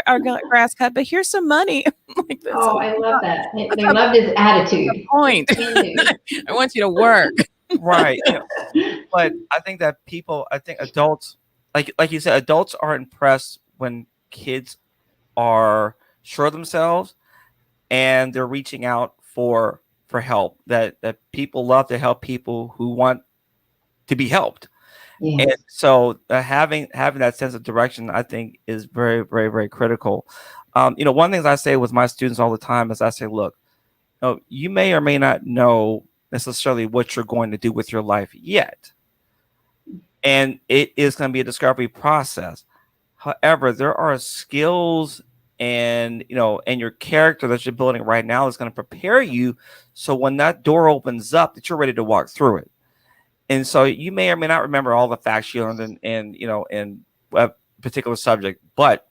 our grass cut, but here's some money. Like, oh, I love that. They loved his attitude. Point. I want you to work. Right. But I think that adults, like you said, adults are impressed when kids are sure of themselves and they're reaching out for help, that people love to help people who want to be helped. Yes. And so having that sense of direction, I think, is very, very, very critical. One of the things I say with my students all the time is I say, look, you may or may not know necessarily what you're going to do with your life yet. And it is going to be a discovery process. However, there are skills and your character that you're building right now is going to prepare you, so when that door opens up, that you're ready to walk through it. And so you may or may not remember all the facts you learned in a particular subject, but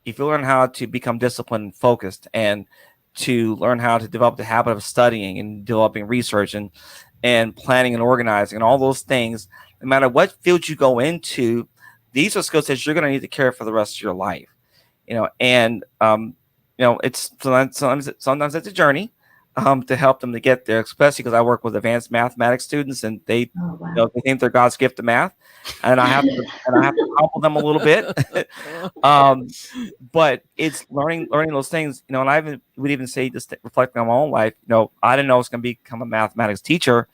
if you learn how to become disciplined and focused, and to learn how to develop the habit of studying and developing research and planning and organizing and all those things, no matter what field you go into, these are skill sets you're going to need to carry for the rest of your life. It's sometimes it's a journey to help them to get there, especially because I work with advanced mathematics students, and they they think they're God's gift to math, and I have to humble them a little bit. But it's learning those things, and I would even say, just reflecting on my own life, I didn't know I was going to become a mathematics teacher,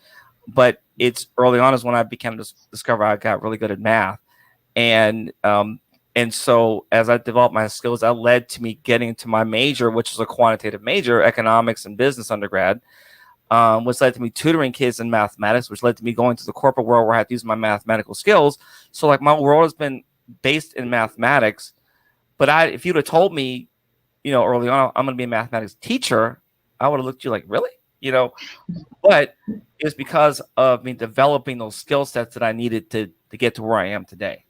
but it's early on is when I began to discover I got really good at math, and so as I developed my skills, that led to me getting to my major, which is a quantitative major, economics and business undergrad, which led to me tutoring kids in mathematics, which led to me going to the corporate world where I had to use my mathematical skills. So like my world has been based in mathematics, but if you'd have told me, early on, I'm going to be a mathematics teacher, I would have looked at you like, really? But it's because of me developing those skill sets that I needed to get to where I am today.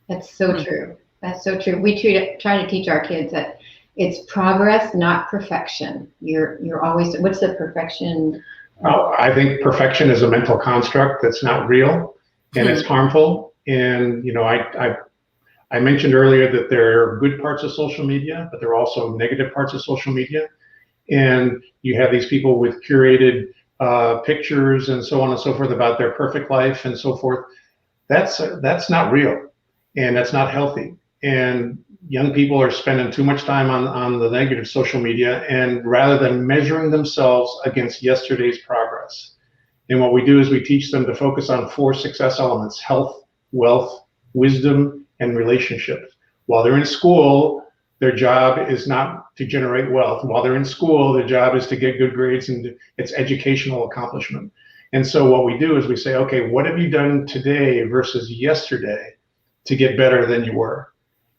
That's so true. That's so true. We try to teach our kids that it's progress, not perfection. You're always, what's the perfection? Oh, I think perfection is a mental construct that's not real, and it's harmful. And I mentioned earlier that there are good parts of social media, but there are also negative parts of social media. And you have these people with curated pictures and so on and so forth about their perfect life and so forth. That's not real, and that's not healthy. And young people are spending too much time on the negative social media, and rather than measuring themselves against yesterday's progress. And what we do is we teach them to focus on 4 success elements: health, wealth, wisdom, and relationships. While they're in school, their job is not to generate wealth. While they're in school, their job is to get good grades, and it's educational accomplishment. And so what we do is we say, okay, what have you done today versus yesterday to get better than you were?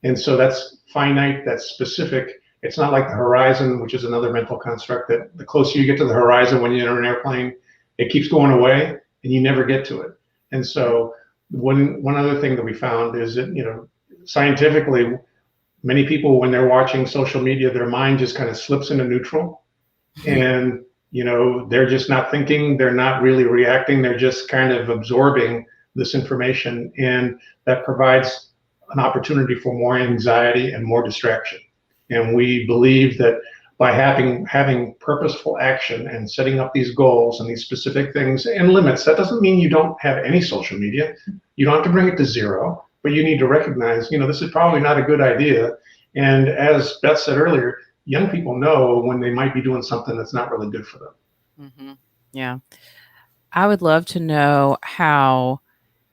And so that's finite, that's specific. It's not like the horizon, which is another mental construct, that the closer you get to the horizon when you're in an airplane, it keeps going away and you never get to it. And so one other thing that we found is that, scientifically, many people, when they're watching social media, their mind just kind of slips into neutral, and they're just not thinking, they're not really reacting, they're just kind of absorbing this information, and that provides an opportunity for more anxiety and more distraction. And we believe that by having purposeful action and setting up these goals and these specific things and limits, that doesn't mean you don't have any social media. You don't have to bring it to 0, but you need to recognize, this is probably not a good idea. And as Beth said earlier, young people know when they might be doing something that's not really good for them. Mm-hmm. Yeah. I would love to know how,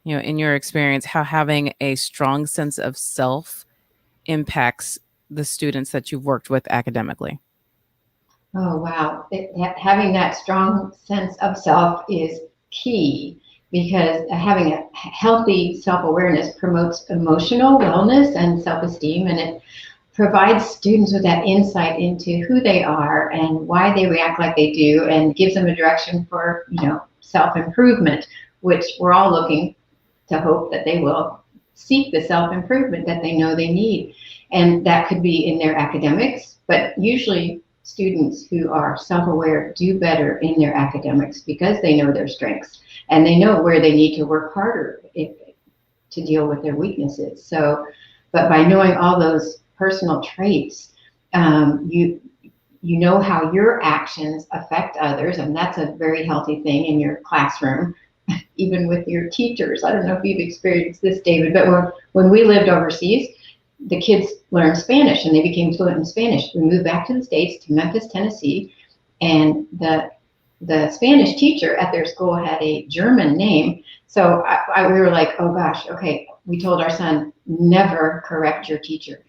in your experience, how having a strong sense of self impacts the students that you've worked with academically. Oh, wow. Having that strong sense of self is key, because having a healthy self-awareness promotes emotional wellness and self-esteem, and it provides students with that insight into who they are and why they react like they do, and gives them a direction for, self-improvement, which we're all looking to hope that they will seek the self-improvement that they know they need. And that could be in their academics, but usually students who are self-aware do better in their academics because they know their strengths and they know where they need to work harder to deal with their weaknesses. So, but by knowing all those personal traits, you know how your actions affect others, and that's a very healthy thing in your classroom, even with your teachers. I don't know if you've experienced this, David, but when we lived overseas, the kids learned Spanish and they became fluent in Spanish. We moved back to the States, to Memphis, Tennessee, and the Spanish teacher at their school had a German name. So we were like, oh gosh, okay. We told our son, never correct your teacher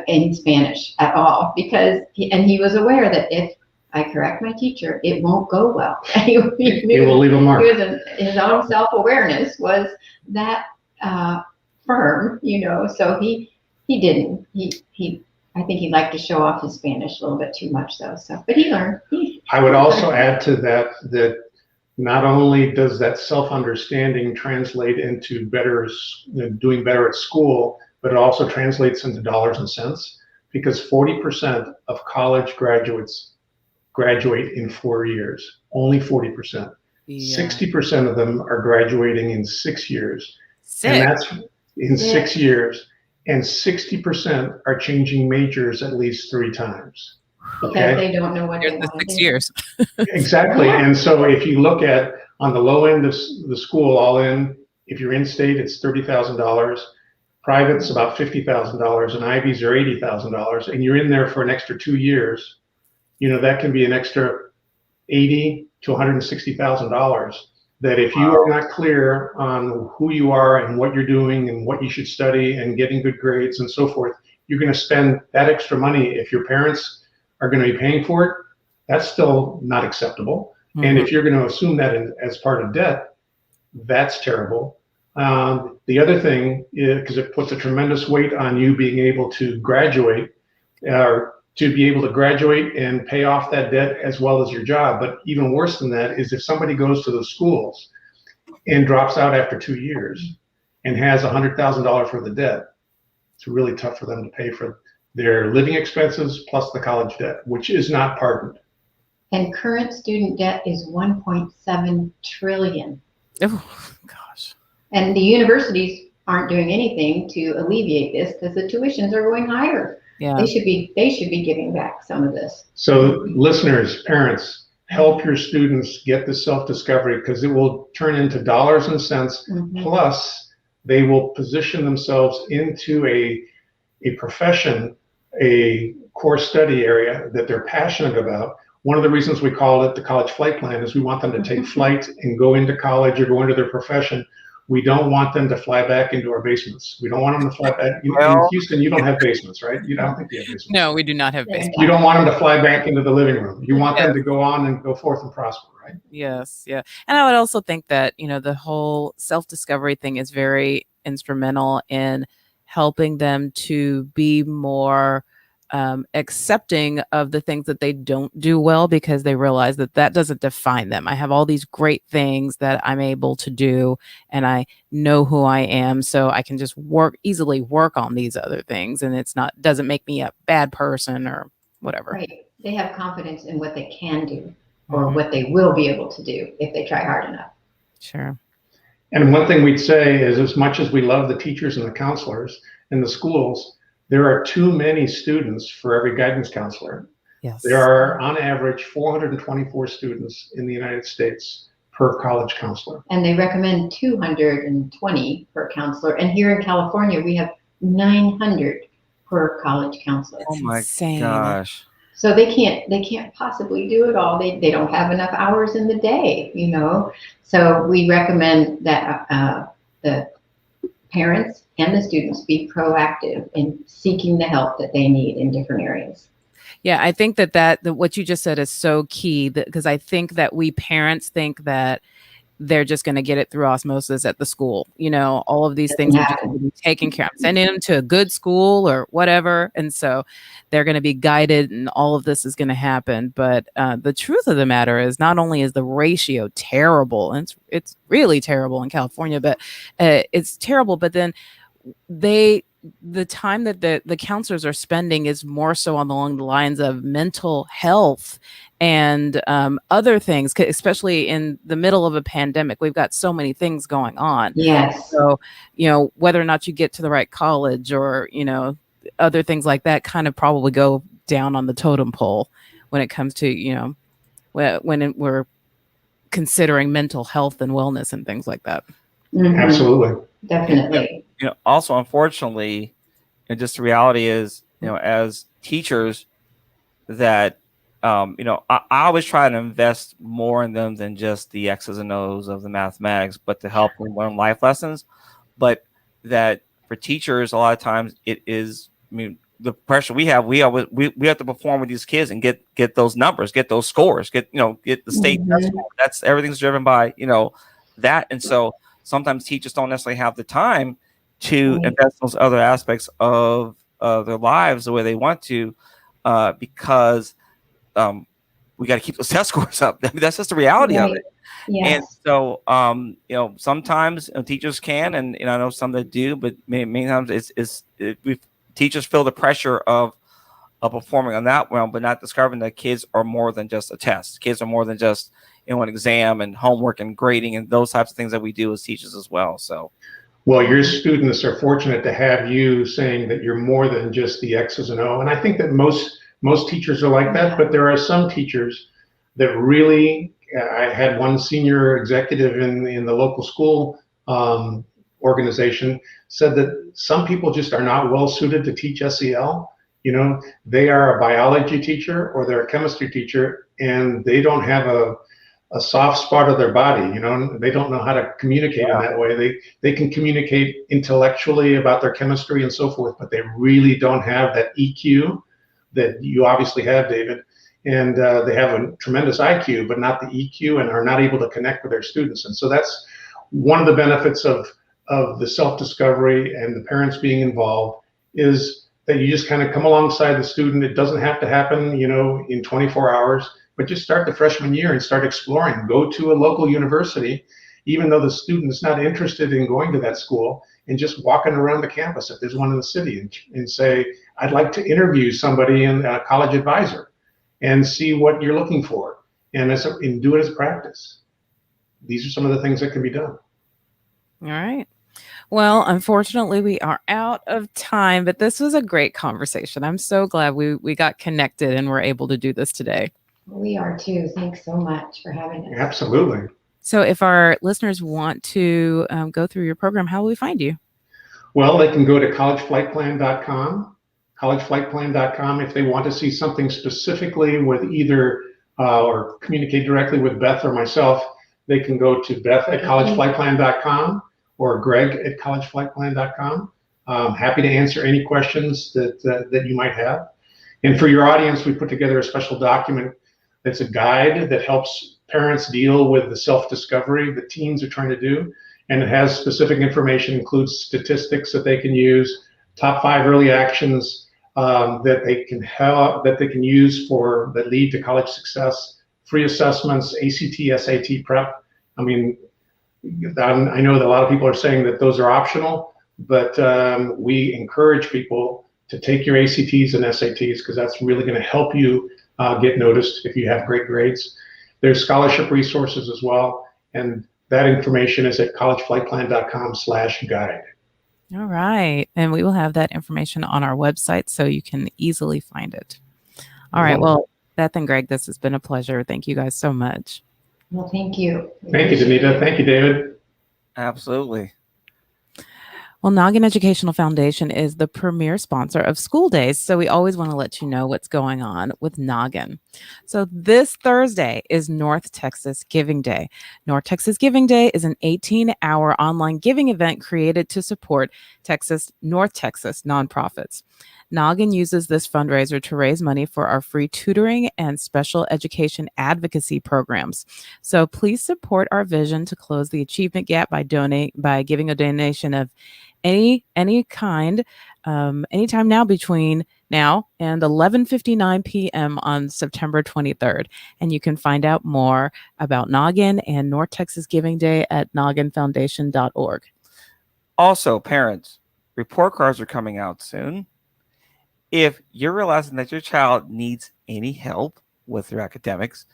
in Spanish at all, because he was aware that if I correct my teacher, it won't go well. He will leave a mark. His own self-awareness was that firm, so he didn't. I think he liked to show off his Spanish a little bit too much, though. So, but he learned. I would also add to that not only does that self-understanding translate into doing better at school, but it also translates into dollars and cents, because 40% of college graduates graduate in 4 years. Only 40%. Yeah. 60% of them are graduating in 6 years. And that's in 6 years. And 60% are changing majors at least 3 times. Okay? Because they don't know what they want to do. 6 years. Exactly. And so if you look at on the low end of the school, all in, if you're in state, it's $30,000. Private's about $50,000, and Ivies are $80,000, and you're in there for an extra 2 years. That can be an extra $80,000 to $160,000. That if you are not clear on who you are and what you're doing and what you should study and getting good grades and so forth, you're going to spend that extra money. If your parents are going to be paying for it, that's still not acceptable. Mm-hmm. And if you're going to assume that as part of debt, that's terrible. The other thing is, because it puts a tremendous weight on you being able to graduate, to be able to graduate and pay off that debt as well as your job. But even worse than that is if somebody goes to those schools and drops out after 2 years and has $100,000 worth of debt, it's really tough for them to pay for their living expenses plus the college debt, which is not pardoned. And current student debt is $1.7 trillion. Oh, gosh. And the universities aren't doing anything to alleviate this because the tuitions are going higher. Yeah. They should be giving back some of this. So listeners, parents, help your students get the self-discovery, because it will turn into dollars and cents. Plus, they will position themselves into a profession, a core study area that they're passionate about. One of the reasons we call it the college flight plan is we want them to take flight and go into college or go into their profession. We don't want them to fly back into our basements. We don't want them to fly back. In Houston, you don't have basements, right? You don't think you have basements. No, we do not have basements. You don't want them to fly back into the living room. You want them to go on and go forth and prosper, right? Yes, yeah. And I would also think that, the whole self-discovery thing is very instrumental in helping them to be more accepting of the things that they don't do well, because they realize that that doesn't define them. I have all these great things that I'm able to do, and I know who I am, so I can just easily work on these other things, and doesn't make me a bad person or whatever. Right. They have confidence in what they can do, or what they will be able to do if they try hard enough. Sure. And one thing we'd say is, as much as we love the teachers and the counselors in the schools, there are too many students for every guidance counselor. Yes. There are, on average, 424 students in the United States per college counselor. And they recommend 220 per counselor. And here in California, we have 900 per college counselor. Oh my insane. gosh. So they can't possibly do it all. They don't have enough hours in the day, So we recommend that the parents and the students be proactive in seeking the help that they need in different areas. Yeah, I think that what you just said is so key, because I think that we parents think that they're just going to get it through osmosis at the school. All of these things are just going to be taken care of. Sending them to a good school or whatever. And so they're going to be guided, and all of this is going to happen. But the truth of the matter is, not only is the ratio terrible, and it's really terrible in California, but it's terrible. But then the time that the counselors are spending is more so along the lines of mental health and other things, especially in the middle of a pandemic. We've got so many things going on. Yes. So, whether or not you get to the right college or, other things like that kind of probably go down on the totem pole when it comes to, when we're considering mental health and wellness and things like that. Absolutely. Definitely. Also, unfortunately, just the reality is, as teachers, that I always try to invest more in them than just the X's and O's of the mathematics, but to help them learn life lessons. But that for teachers, a lot of times it is, the pressure we have to perform with these kids and get those numbers, get those scores, get the state test score. That's everything's driven by, that. And so sometimes teachers don't necessarily have the time to invest in those other aspects of their lives the way they want to, because we got to keep those test scores up. I mean, that's just the reality of it. Yes. And so, sometimes teachers can, and I know some that do, but many times teachers feel the pressure of performing on that realm, but not discovering that kids are more than just a test. Kids are more than just an exam and homework and grading and those types of things that we do as teachers as well. So. Well, your students are fortunate to have you saying that you're more than just the X's and O. And I think that most teachers are like that, but there are some teachers that really, I had one senior executive in the local school organization said that some people just are not well suited to teach SEL. They are a biology teacher or they're a chemistry teacher, and they don't have a soft spot of their body. They don't know how to communicate in that way. They can communicate intellectually about their chemistry and so forth, but they really don't have that EQ that you obviously have, David. And they have a tremendous IQ, but not the EQ, and are not able to connect with their students. And so that's one of the benefits of the self-discovery and the parents being involved, is that you just kind of come alongside the student. It doesn't have to happen, in 24 hours, but just start the freshman year and start exploring. Go to a local university, even though the student is not interested in going to that school, and just walking around the campus if there's one in the city, and say, I'd like to interview somebody in a college advisor and see what you're looking for, and do it as practice. These are some of the things that can be done. All right. Well, unfortunately, we are out of time, but this was a great conversation. I'm so glad we got connected and we're able to do this today. We are too. Thanks so much for having us. Absolutely. So if our listeners want to go through your program, how will we find you? Well, they can go to collegeflightplan.com, collegeflightplan.com. If they want to see something specifically with either or communicate directly with Beth or myself, they can go to Beth at collegeflightplan.com or Greg at collegeflightplan.com. Happy to answer any questions that you might have. And for your audience, we put together a special document that's a guide that helps parents deal with the self-discovery that teens are trying to do. And it has specific information, includes statistics that they can use, top 5 early actions that they can use that lead to college success, free assessments, ACT, SAT prep. I mean, I know that a lot of people are saying that those are optional, but we encourage people to take your ACTs and SATs because that's really going to help you get noticed if you have great grades. There's scholarship resources as well, and that information is at collegeflightplan.com/guide. All right. And we will have that information on our website so you can easily find it. All right. Well, Beth and Greg, this has been a pleasure. Thank you guys so much. Well, thank you. Thank you, Danita. Thank you, David. Absolutely. Well, Noggin Educational Foundation is the premier sponsor of school days, so we always want to let you know what's going on with Noggin. So this Thursday is North Texas Giving Day. North Texas Giving Day is an 18-hour online giving event created to support North Texas nonprofits. Noggin uses this fundraiser to raise money for our free tutoring and special education advocacy programs. So please support our vision to close the achievement gap by giving a donation of any kind, anytime now between now and 11:59 p.m. on September 23rd. And you can find out more about Noggin and North Texas Giving Day at nogginfoundation.org. Also, parents, report cards are coming out soon. If you're realizing that your child needs any help with their academics,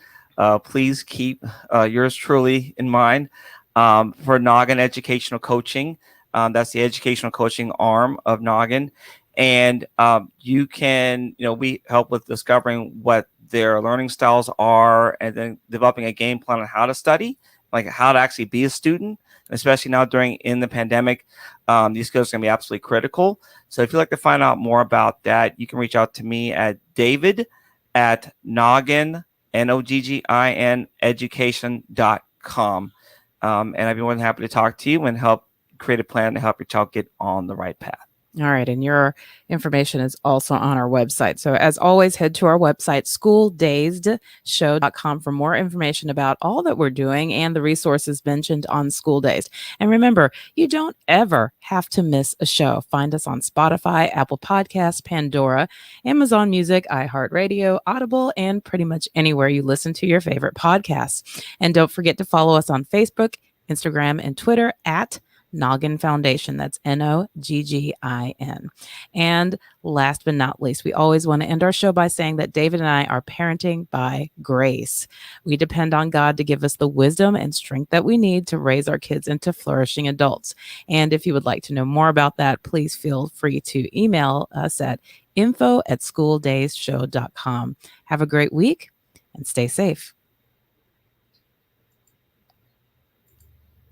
please keep yours truly in mind for Noggin Educational Coaching. That's the educational coaching arm of Noggin. And you can, we help with discovering what their learning styles are and then developing a game plan on how to study, like how to actually be a student, especially now in the pandemic. These skills are going to be absolutely critical. So if you'd like to find out more about that, you can reach out to me at David at Noggin, Noggin, education.com. And I'd be more than happy to talk to you and help create a plan to help your child get on the right path. All right. And your information is also on our website. So as always, head to our website, schooldaysedshow.com, for more information about all that we're doing and the resources mentioned on school days. And remember, you don't ever have to miss a show. Find us on Spotify, Apple Podcasts, Pandora, Amazon Music, iHeartRadio, Audible, and pretty much anywhere you listen to your favorite podcasts. And don't forget to follow us on Facebook, Instagram, and Twitter at Noggin Foundation. That's Noggin. And last but not least, we always want to end our show by saying that David and I are parenting by grace. We depend on God to give us the wisdom and strength that we need to raise our kids into flourishing adults. And if you would like to know more about that, please feel free to email us at info@schooldaysshow.com. Have a great week and stay safe.